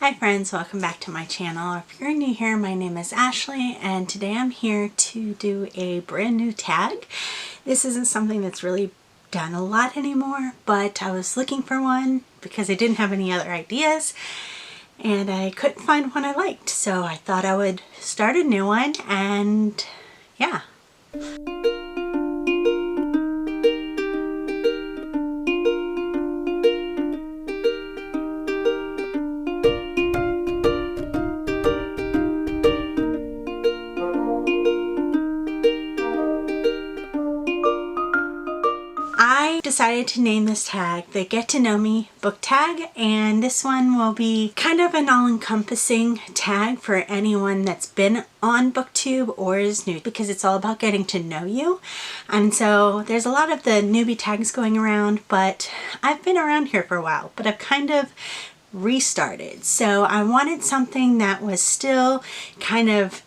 Hi friends, welcome back to my channel. If you're new here, my name is Ashley and today I'm here to do a brand new tag. This isn't something that's really done a lot anymore, but I was looking for one because I didn't have any other ideas and I couldn't find one I liked. So I thought I would start a new one and yeah. I decided to name this tag the Get to Know Me book tag, and this one will be kind of an all-encompassing tag for anyone that's been on Booktube or is new, because it's all about getting to know you. And so there's a lot of the newbie tags going around, but I've been around here for a while, but I've kind of restarted. So I wanted something that was still kind of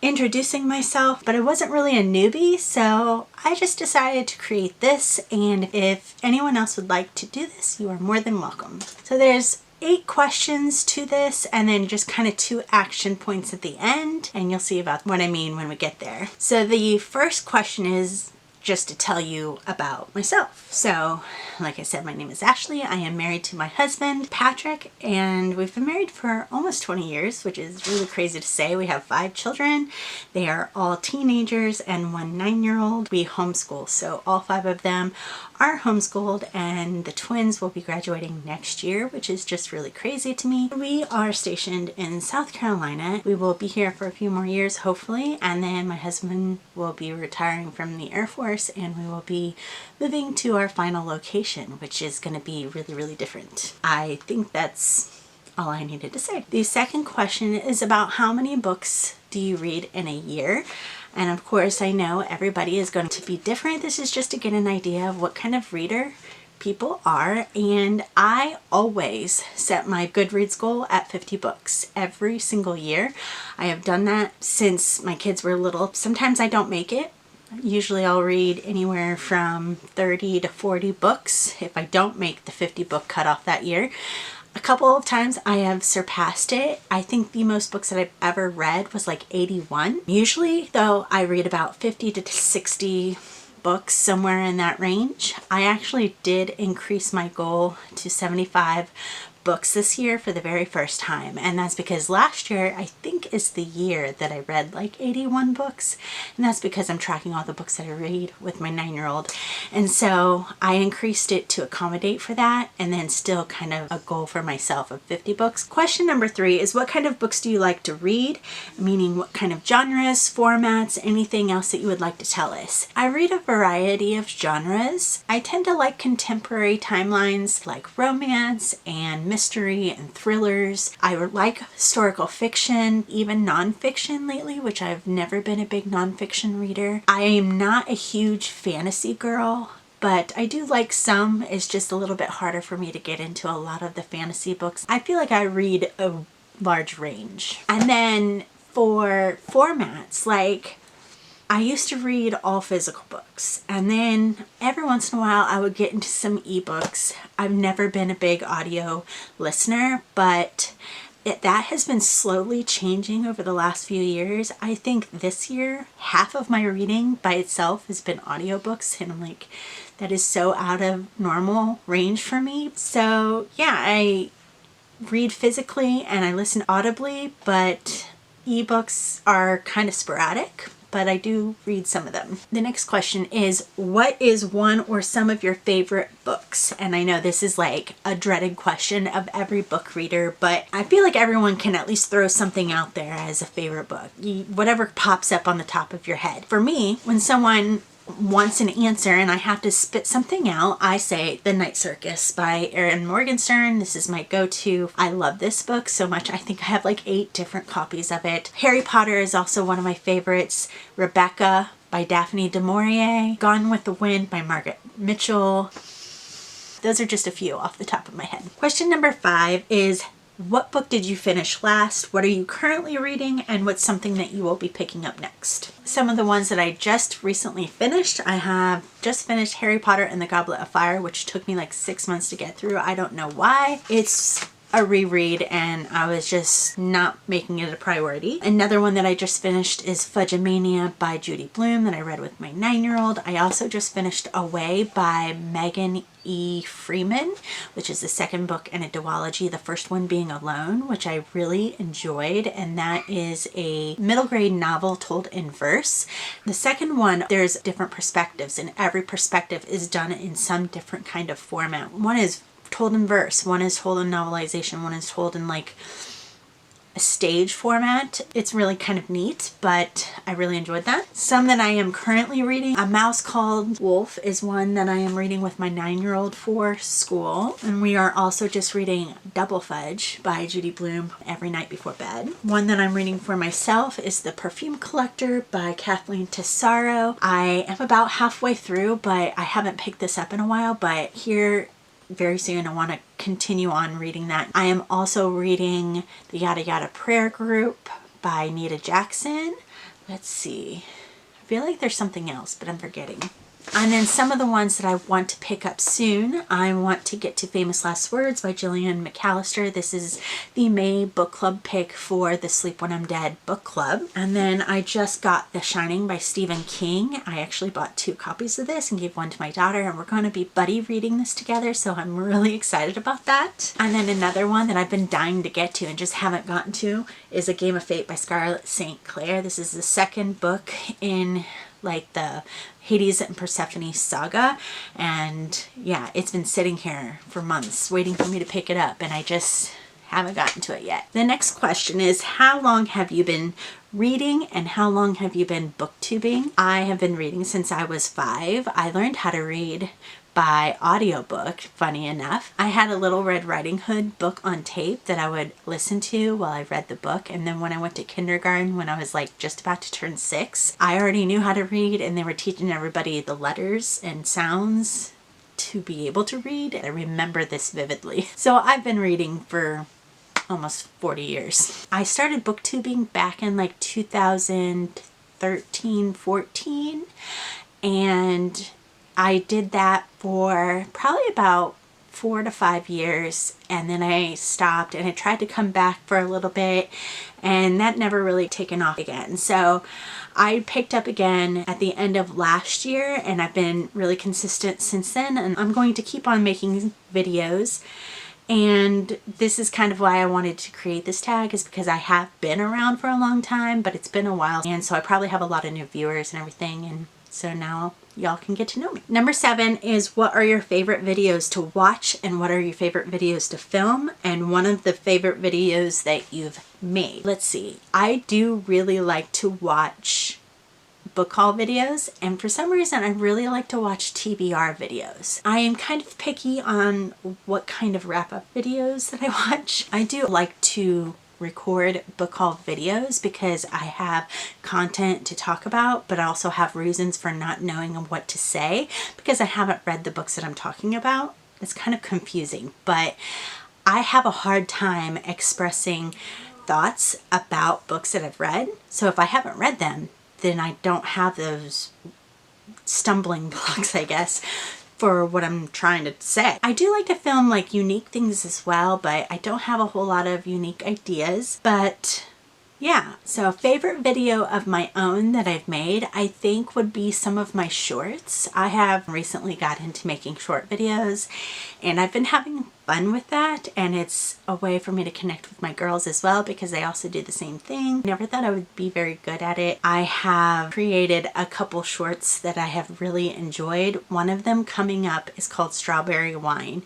introducing myself, but I wasn't really a newbie, so I just decided to create this, and if anyone else would like to do this, you are more than welcome. So there's 8 questions to this and then just kind of 2 action points at the end, and you'll see about what I mean when we get there. So the first question is just to tell you about myself. So like I said, my name is Ashley. I am married to my husband, Patrick, and we've been married for almost 20 years, which is really crazy to say. We have 5 children. They are all teenagers and 1 9-year-old. We homeschool, so all 5 of them are homeschooled, and the twins will be graduating next year, which is just really crazy to me. We are stationed in South Carolina. We will be here for a few more years, hopefully, and then my husband will be retiring from the Air Force, and we will be moving to our final location, which is going to be really, really different. I think that's all I needed to say. The second question is about how many books do you read in a year? And of course, I know everybody is going to be different. This is just to get an idea of what kind of reader people are, and I always set my Goodreads goal at 50 books every single year. I have done that since my kids were little. Sometimes I don't make it. Usually I'll read anywhere from 30 to 40 books if I don't make the 50 book cutoff that year. A couple of times I have surpassed it. I think the most books that I've ever read was like 81. Usually though, I read about 50 to 60 books, somewhere in that range. I actually did increase my goal to 75 books this year for the very first time, and that's because last year I think is the year that I read like 81 books, and that's because I'm tracking all the books that I read with my 9-year-old, and so I increased it to accommodate for that, and then still kind of a goal for myself of 50 books. Question number 3 is, what kind of books do you like to read? Meaning what kind of genres, formats, anything else that you would like to tell us. I read a variety of genres. I tend to like contemporary timelines like romance and mystery and thrillers. I like historical fiction, even nonfiction lately, which I've never been a big nonfiction reader. I am not a huge fantasy girl, but I do like some. It's just a little bit harder for me to get into a lot of the fantasy books. I feel like I read a large range. And then for formats, like I used to read all physical books, and then every once in a while I would get into some ebooks. I've never been a big audio listener, but that has been slowly changing over the last few years. I think this year, half of my reading by itself has been audiobooks, and I'm like, that is so out of normal range for me. So yeah, I read physically and I listen audibly, but ebooks are kind of sporadic, but I do read some of them. The next question is, what is one or some of your favorite books? And I know this is like a dreaded question of every book reader, but I feel like everyone can at least throw something out there as a favorite book. Whatever pops up on the top of your head. For me, when someone wants an answer and I have to spit something out, I say The Night Circus by Erin Morgenstern. This is my go-to. I love this book so much. I think I have like 8 different copies of it. Harry Potter is also one of my favorites. Rebecca by Daphne du Maurier. Gone with the Wind by Margaret Mitchell. Those are just a few off the top of my head. Question number 5 is, what book did you finish last? What are you currently reading? And what's something that you will be picking up next? Some of the ones that I just recently finished, I have just finished Harry Potter and the Goblet of Fire, which took me like 6 months to get through. I don't know why. It's a reread and I was just not making it a priority. Another one that I just finished is Fudgemania by Judy Blume that I read with my 9-year-old. I also just finished Away by Megan E. Freeman, which is the second book in a duology, the first one being Alone, which I really enjoyed, and that is a middle grade novel told in verse. The second one, there's different perspectives, and every perspective is done in some different kind of format. One is told in verse, one is told in novelization, one is told in like a stage format. It's really kind of neat, but I really enjoyed that. Some that I am currently reading, A Mouse Called Wolf is one that I am reading with my 9-year-old for school. And we are also just reading Double Fudge by Judy Blume every night before bed. One that I'm reading for myself is The Perfume Collector by Kathleen Tesaro. I am about halfway through, but I haven't picked this up in a while, but here very soon I want to continue on reading that. I am also reading The Yada Yada Prayer Group by Nita Jackson. Let's see. I feel like there's something else, but I'm forgetting. And then some of the ones that I want to pick up soon, I want to get to Famous Last Words by Gillian McAllister. This is the May book club pick for the Sleep When I'm Dead book club. And then I just got The Shining by Stephen King. I actually bought 2 copies of this and gave one to my daughter, and we're going to be buddy reading this together, so I'm really excited about that. And then another one that I've been dying to get to and just haven't gotten to is A Game of Fate by Scarlett St. Clair. This is the second book in like the Hades and Persephone saga, and yeah, it's been sitting here for months waiting for me to pick it up, and I just haven't gotten to it yet. The next question is, how long have you been reading and how long have you been booktubing? I have been reading since I was 5. I learned how to read by audiobook, funny enough. I had a Little Red Riding Hood book on tape that I would listen to while I read the book, and then when I went to kindergarten, when I was like just about to turn 6, I already knew how to read, and they were teaching everybody the letters and sounds to be able to read. I remember this vividly. So I've been reading for almost 40 years. I started booktubing back in like 2013, 14, and I did that for probably about 4 to 5 years, and then I stopped and I tried to come back for a little bit, and that never really taken off again. So I picked up again at the end of last year, and I've been really consistent since then, and I'm going to keep on making videos. And this is kind of why I wanted to create this tag, is because I have been around for a long time, but it's been a while, and so I probably have a lot of new viewers and everything, and so now y'all can get to know me. Number 7 is, what are your favorite videos to watch and what are your favorite videos to film, and one of the favorite videos that you've made. Let's see. I do really like to watch book haul videos, and for some reason I really like to watch TBR videos. I am kind of picky on what kind of wrap-up videos that I watch. I do like to record book haul videos because I have content to talk about, but I also have reasons for not knowing what to say because I haven't read the books that I'm talking about. It's kind of confusing, but I have a hard time expressing thoughts about books that I've read. So if I haven't read them, then I don't have those stumbling blocks, I guess, for what I'm trying to say. I do like to film like unique things as well, but I don't have a whole lot of unique ideas. But yeah, so favorite video of my own that I've made, I think would be some of my shorts. I have recently got into making short videos, and I've been having fun with that, and it's a way for me to connect with my girls as well because they also do the same thing. Never thought I would be very good at it. I have created a couple shorts that I have really enjoyed. One of them coming up is called Strawberry Wine,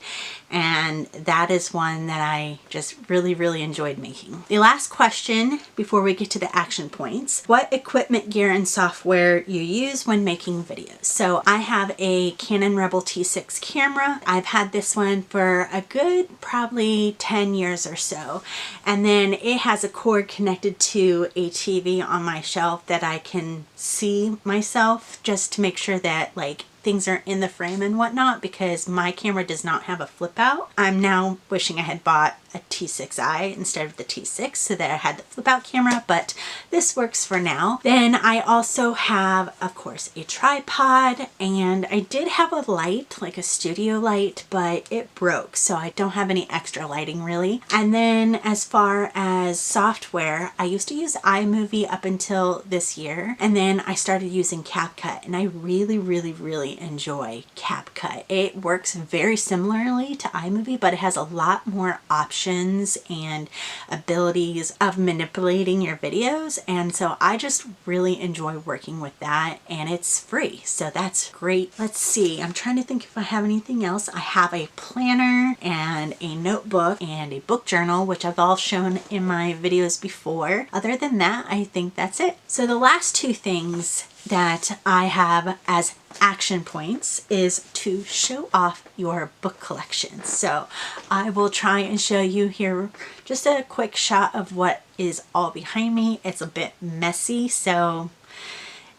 and that is one that I just really enjoyed making. The last question before we get to the action points: what equipment, gear, and software you use when making videos? So I have a Canon Rebel T6 camera. I've had this one for a good probably 10 years or so, and then it has a cord connected to a TV on my shelf that I can see myself, just to make sure that like things are in the frame and whatnot, because my camera does not have a flip out. I'm now wishing I had bought a T6i instead of the T6 so that I had the flip out camera, but this works for now. Then I also have, of course, a tripod, and I did have a light, like a studio light, but it broke, so I don't have any extra lighting really. And then as far as software, I used to use iMovie up until this year, and then I started using CapCut, and I really enjoy CapCut. It works very similarly to iMovie, but it has a lot more options and abilities of manipulating your videos, and so I just really enjoy working with that, and it's free, so that's great. Let's see, I'm trying to think if I have anything else. I have a planner and a notebook and a book journal, which I've all shown in my videos before. Other than that, I think that's it. So the last two things that I have as action points is to show off your book collection. So I will try and show you here just a quick shot of what is all behind me. It's a bit messy, so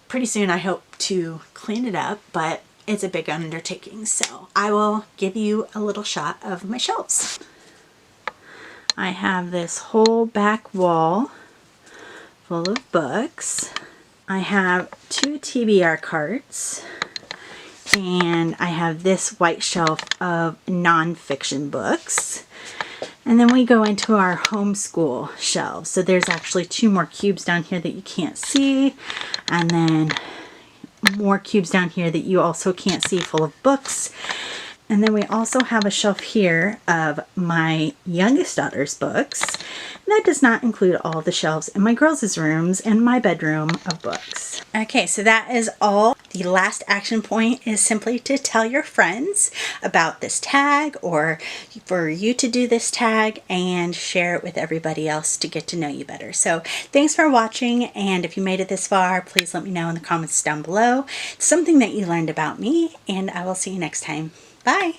pretty soon I hope to clean it up, but it's a big undertaking. So I will give you a little shot of my shelves. I have this whole back wall full of books. I have 2 TBR carts, and I have this white shelf of nonfiction books. And then we go into our homeschool shelves. So there's actually 2 more cubes down here that you can't see, and then more cubes down here that you also can't see full of books. And then we also have a shelf here of my youngest daughter's books. And that does not include all the shelves in my girls' rooms and my bedroom of books. Okay, so that is all. The last action point is simply to tell your friends about this tag, or for you to do this tag and share it with everybody else to get to know you better. So thanks for watching, and if you made it this far, please let me know in the comments down below something that you learned about me, and I will see you next time. Bye!